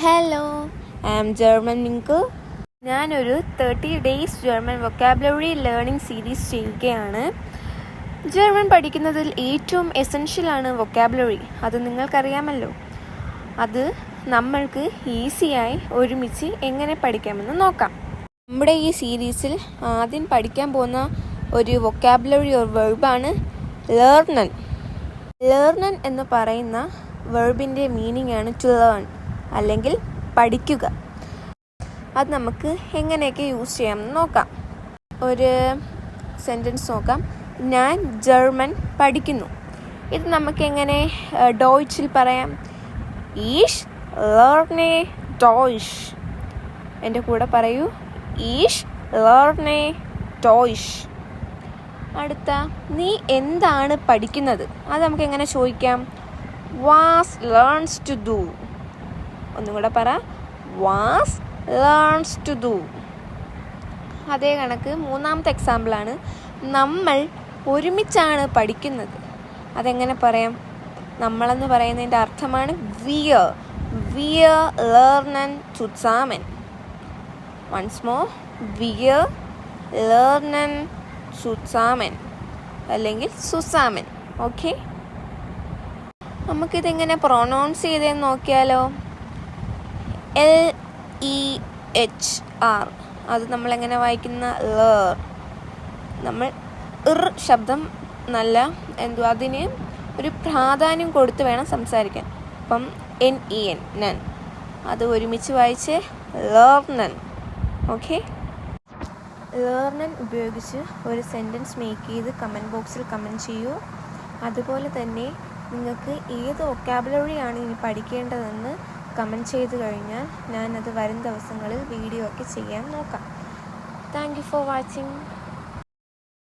Hello, I am German Minku. ഞാനൊരു 30 days German vocabulary learning series ചെയ്യുകയാണ്. German പഠിക്കുന്നതിൽ ഏറ്റവും എസെൻഷ്യലാണ് വൊക്കാബുലറി. അത് നിങ്ങൾക്കറിയാമല്ലോ. അത് നമ്മൾക്ക് ഈസിയായി ഒരുമിച്ച് എങ്ങനെ പഠിക്കാമെന്ന് നോക്കാം. നമ്മുടെ ഈ സീരീസിൽ ആദ്യം പഠിക്കാൻ പോകുന്ന ഒരു വൊക്കാബുലറി ഒരു വെർബാണ് ലേർണൻ. ലേർണൻ എന്ന് പറയുന്ന വെർബിൻ്റെ മീനിങ് ആണ് ടു ലേൺ, അല്ലെങ്കിൽ പഠിക്കുക. അത് നമുക്ക് എങ്ങനെയൊക്കെ യൂസ് ചെയ്യാമെന്ന് നോക്കാം. ഒരു സെൻറ്റൻസ് നോക്കാം. ഞാൻ ജർമ്മൻ പഠിക്കുന്നു. ഇത് നമുക്ക് എങ്ങനെ ഡോയ്ച്ചിൽ പറയാം? ഈഷ് ലേർനെ ഡോയ്ഷ്. എൻ്റെ കൂടെ പറയൂ, ഈഷ് ലേർനെ ഡോയ്ഷ്. അടുത്ത, നീ എന്താണ് പഠിക്കുന്നത്? അത് നമുക്ക് എങ്ങനെ ചോദിക്കാം? Was learns to do. ഒന്നും കൂടെ പറ, വാസ് ലേൺസ് ടു ഡു. അതേ കണക്ക് മൂന്നാമത്തെ എക്സാമ്പിളാണ്, നമ്മൾ ഒരുമിച്ചാണ് പഠിക്കുന്നത്. അതെങ്ങനെ പറയാം? നമ്മളെന്ന് പറയുന്നതിൻ്റെ അർത്ഥമാണ് wir. Wir lernen zusammen. Once more, wir lernen zusammen അല്ലെങ്കിൽ zusammen. ഓക്കെ, നമുക്കിതെങ്ങനെ പ്രൊനൗൺസ് ചെയ്തതെന്ന് നോക്കിയാലോ. LEHR. അത് നമ്മളെങ്ങനെ വായിക്കുന്ന ലേർ. നമ്മൾ ശബ്ദം നല്ല അതിന് ഒരു പ്രാധാന്യം കൊടുത്ത് വേണം സംസാരിക്കാൻ. അപ്പം NEN, നൻ. അത് ഒരുമിച്ച് വായിച്ച് ലേർണൻ. ഓക്കെ, ലേർണൻ ഉപയോഗിച്ച് ഒരു സെൻറ്റൻസ് മേക്ക് ചെയ്ത് കമൻറ്റ് ബോക്സിൽ കമൻറ്റ് ചെയ്യൂ. അതുപോലെ തന്നെ നിങ്ങൾക്ക് ഏത് വൊക്കാബുലറിയാണ് ഇനി പഠിക്കേണ്ടതെന്ന് കമൻറ്റ് ചെയ്ത് കഴിഞ്ഞാൽ ഞാനത് വരും ദിവസങ്ങളിൽ വീഡിയോ ഒക്കെ ചെയ്യാൻ നോക്കാം. Thank you for watching.